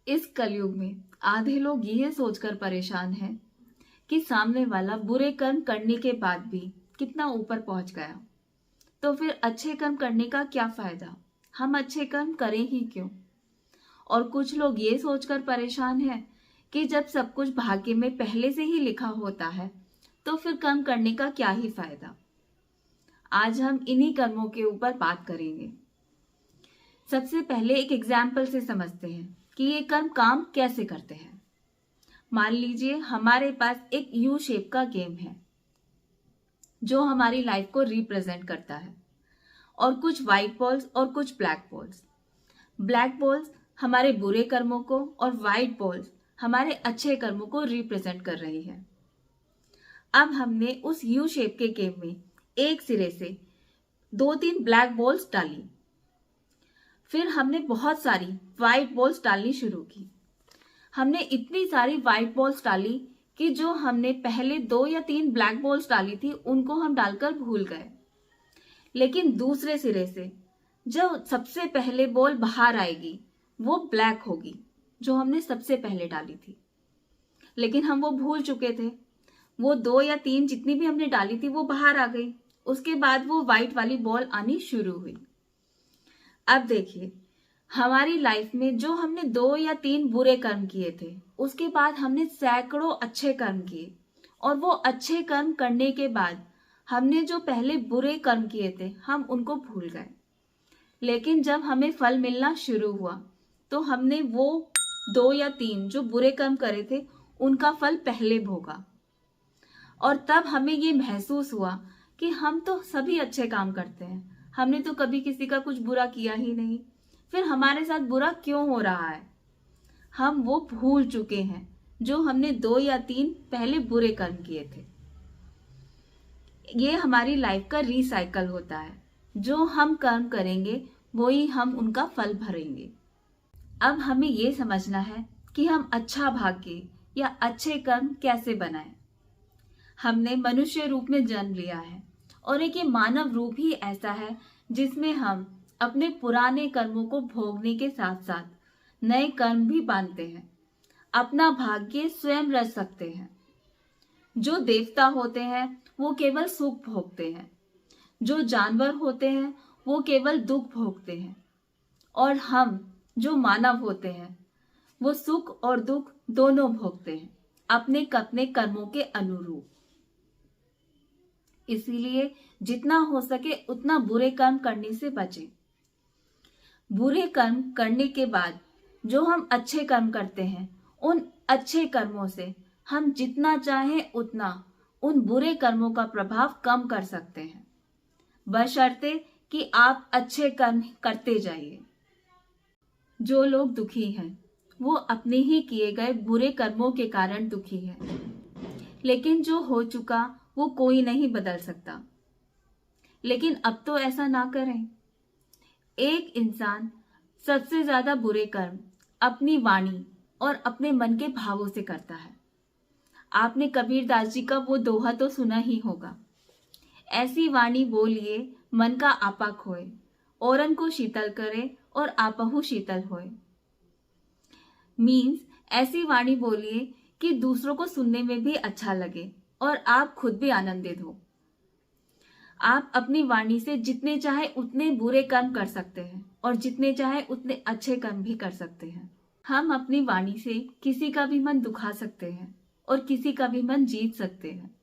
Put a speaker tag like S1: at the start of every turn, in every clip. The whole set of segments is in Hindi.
S1: इस कलयुग में आधे लोग ये सोचकर परेशान हैं कि सामने वाला बुरे कर्म करने के बाद भी कितना ऊपर पहुंच गया, तो फिर अच्छे कर्म करने का क्या फायदा, हम अच्छे कर्म करें ही क्यों। और कुछ लोग ये सोचकर परेशान हैं कि जब सब कुछ भाग्य में पहले से ही लिखा होता है तो फिर कर्म करने का क्या ही फायदा। आज हम इन्हीं कर्मों के ऊपर बात करेंगे। सबसे पहले एक एग्जाम्पल से समझते हैं कि ये कर्म काम कैसे करते हैं। मान लीजिए हमारे पास एक यू शेप का गेम है जो हमारी लाइफ को रिप्रेजेंट करता है, और कुछ व्हाइट बॉल्स और कुछ ब्लैक बॉल्स। ब्लैक बॉल्स हमारे बुरे कर्मों को और व्हाइट बॉल्स हमारे अच्छे कर्मों को रिप्रेजेंट कर रही है। अब हमने उस यू शेप के गेम में एक सिरे से 2-3 ब्लैक बॉल्स डाली, फिर हमने बहुत सारी व्हाइट बॉल्स डालनी शुरू की। हमने इतनी सारी व्हाइट बॉल्स डाली कि जो हमने पहले 2 या 3 ब्लैक बॉल्स डाली थी उनको हम डालकर भूल गए। लेकिन दूसरे सिरे से जो सबसे पहले बॉल बाहर आएगी वो ब्लैक होगी, जो हमने सबसे पहले डाली थी। लेकिन हम वो भूल चुके थे। वो 2 या 3 जितनी भी हमने डाली थी वो बाहर आ गई। उसके बाद वो व्हाइट वाली बॉल आनी शुरू हुई। अब देखिए, हमारी लाइफ में जो हमने 2 या 3 बुरे कर्म किए थे, उसके बाद हमने सैकड़ों अच्छे कर्म किए, और वो अच्छे कर्म करने के बाद हमने जो पहले बुरे कर्म किए थे हम उनको भूल गए। लेकिन जब हमें फल मिलना शुरू हुआ तो हमने वो 2 या 3 जो बुरे कर्म करे थे उनका फल पहले भोगा, और तब हमें ये महसूस हुआ कि हम तो सभी अच्छे काम करते हैं, हमने तो कभी किसी का कुछ बुरा किया ही नहीं, फिर हमारे साथ बुरा क्यों हो रहा है। हम वो भूल चुके हैं जो हमने 2 या 3 पहले बुरे कर्म किए थे। ये हमारी लाइफ का रिसाइकल होता है। जो हम कर्म करेंगे वही हम उनका फल भरेंगे। अब हमें ये समझना है कि हम अच्छा भाग्य या अच्छे कर्म कैसे बनाएं। हमने मनुष्य रूप में जन्म लिया है, और एक ये मानव रूप ही ऐसा है जिसमें हम अपने पुराने कर्मों को भोगने के साथ साथ नए कर्म भी बांधते हैं। अपना भाग्य स्वयं रच सकते हैं। जो देवता होते हैं वो केवल सुख भोगते हैं, जो जानवर होते हैं वो केवल दुख भोगते हैं, और हम जो मानव होते हैं वो सुख और दुख दोनों भोगते हैं अपने अपने कर्मों के अनुरूप। इसीलिए जितना हो सके उतना बुरे कर्म करने से बचें। बुरे कर्म करने के बाद जो हम अच्छे कर्म करते हैं, उन अच्छे कर्मों से हम जितना चाहें उतना उन बुरे कर्मों का प्रभाव कम कर सकते हैं, बशर्ते कि आप अच्छे कर्म करते जाइए। जो लोग दुखी हैं वो अपने ही किए गए बुरे कर्मों के कारण दुखी हैं, लेकिन जो हो चुका वो कोई नहीं बदल सकता। लेकिन अब तो ऐसा ना करें। एक इंसान सबसे ज्यादा बुरे कर्म अपनी वाणी और अपने मन के भावों से करता है। आपने कबीरदास जी का वो दोहा तो सुना ही होगा, ऐसी वाणी बोलिए मन का आपा खोए, औरन को शीतल करे और आपहु शीतल होए। मीन्स ऐसी वाणी बोलिए कि दूसरों को सुनने में भी अच्छा लगे और आप खुद भी आनंदित हो। आप अपनी वाणी से जितने चाहे उतने बुरे कर्म कर सकते हैं, और जितने चाहे उतने अच्छे कर्म भी कर सकते हैं। हम अपनी वाणी से किसी का भी मन दुखा सकते हैं और किसी का भी मन जीत सकते हैं।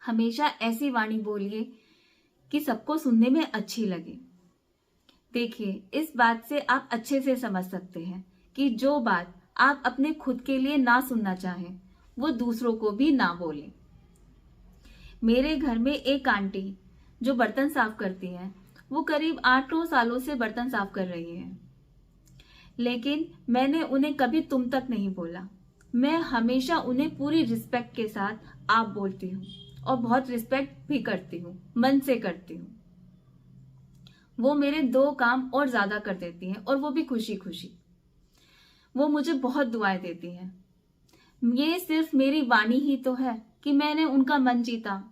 S1: हमेशा ऐसी वाणी बोलिए कि सबको सुनने में अच्छी लगे। देखिए, इस बात से आप अच्छे से समझ सकते हैं कि जो बात आप अपने खुद के लिए ना सुनना चाहें वो दूसरों को भी ना बोलें। मेरे घर में एक आंटी जो बर्तन साफ करती हैं, वो करीब 8 सालों से बर्तन साफ कर रही हैं, लेकिन मैंने उन्हें कभी तुम तक नहीं बोला। मैं हमेशा उन्हें पूरी रिस्पेक्ट के साथ आप बोलती हूँ, और बहुत रिस्पेक्ट भी करती हूँ, मन से करती हूँ। वो मेरे 2 काम और ज्यादा कर देती हैं, और वो भी खुशी खुशी। वो मुझे बहुत दुआएं देती हैं। ये सिर्फ मेरी वाणी ही तो है कि मैंने उनका मन जीता,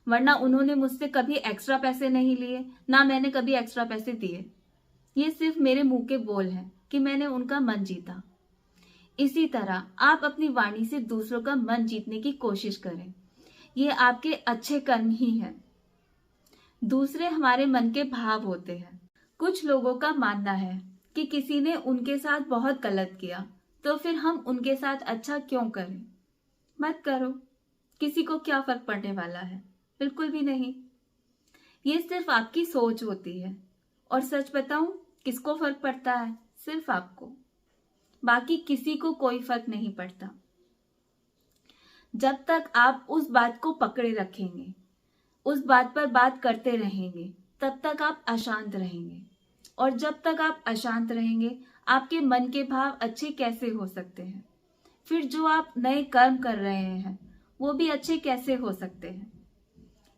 S1: वरना उन्होंने मुझसे कभी एक्स्ट्रा पैसे नहीं लिए, ना मैंने कभी एक्स्ट्रा पैसे दिए। ये सिर्फ मेरे मुंह के बोल हैं, कि मैंने उनका मन जीता। इसी तरह आप अपनी वाणी से दूसरों का मन जीतने की कोशिश करें। ये आपके अच्छे कर्म ही हैं। दूसरे हमारे मन के भाव होते हैं। कुछ लोगों का मानना है कि किसी ने उनके साथ बहुत गलत किया तो फिर हम उनके साथ अच्छा क्यों करें। मत करो, किसी को क्या फर्क पड़ने वाला है, बिल्कुल भी नहीं। ये सिर्फ आपकी सोच होती है। और सच बताऊं, किसको फर्क पड़ता है? सिर्फ आपको। बाकी किसी को कोई फर्क नहीं पड़ता। जब तक आप उस बात को पकड़े रखेंगे, उस बात पर बात करते रहेंगे, तब तक आप अशांत रहेंगे। और जब तक आप अशांत रहेंगे, आपके मन के भाव अच्छे कैसे हो सकते हैं? फिर जो आप नए कर्म कर रहे हैं वो भी अच्छे कैसे हो सकते हैं?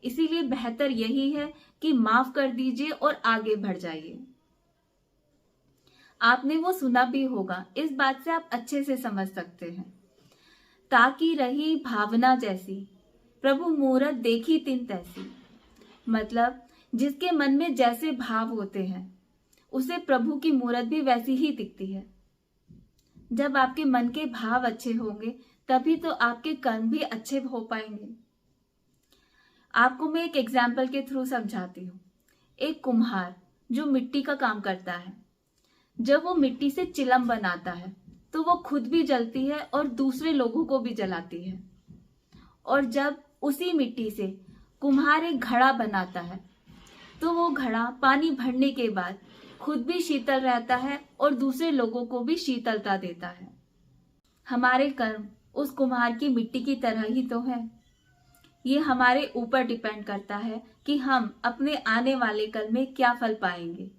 S1: इसीलिए बेहतर यही है कि माफ कर दीजिए और आगे बढ़ जाइए। आपने वो सुना भी होगा, इस बात से आप अच्छे से समझ सकते हैं। ताकि रही भावना जैसी, प्रभु मूरत देखी तिन तैसी। मतलब जिसके मन में जैसे भाव होते हैं उसे प्रभु की मूरत भी वैसी ही दिखती है। जब आपके मन के भाव अच्छे होंगे तभी तो आपके कर्म भी अच्छे हो पाएंगे। आपको मैं एक एग्जाम्पल के थ्रू समझाती हूँ। एक कुम्हार जो मिट्टी का काम करता है, जब वो मिट्टी से चिलम बनाता है तो वो खुद भी जलती है और दूसरे लोगों को भी जलाती है। और जब उसी मिट्टी से कुम्हार एक घड़ा बनाता है तो वो घड़ा पानी भरने के बाद खुद भी शीतल रहता है और दूसरे लोगों को भी शीतलता देता है। हमारे कर्म उस कुम्हार की मिट्टी की तरह ही तो है। ये हमारे ऊपर डिपेंड करता है कि हम अपने आने वाले कर्म में क्या फल पाएंगे।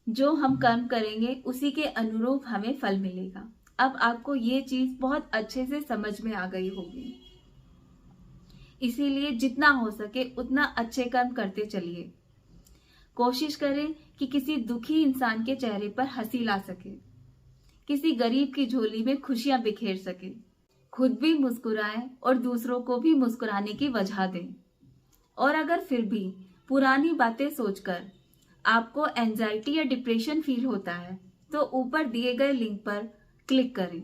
S1: जो हम कर्म करेंगे उसी के अनुरूप हमें फल मिलेगा। अब आपको ये चीज बहुत अच्छे से समझ में आ गई होगी। इसीलिए जितना हो सके उतना अच्छे कर्म करते चलिए। कोशिश करें कि किसी दुखी इंसान के चेहरे पर हंसी ला सके, किसी गरीब की झोली में खुशियां बिखेर सके, खुद भी मुस्कुराएं और दूसरों को भी मुस्कुराने की वजह दें। और अगर फिर भी पुरानी बातें सोचकर आपको एंजाइटी या डिप्रेशन फील होता है तो ऊपर दिए गए लिंक पर क्लिक करें।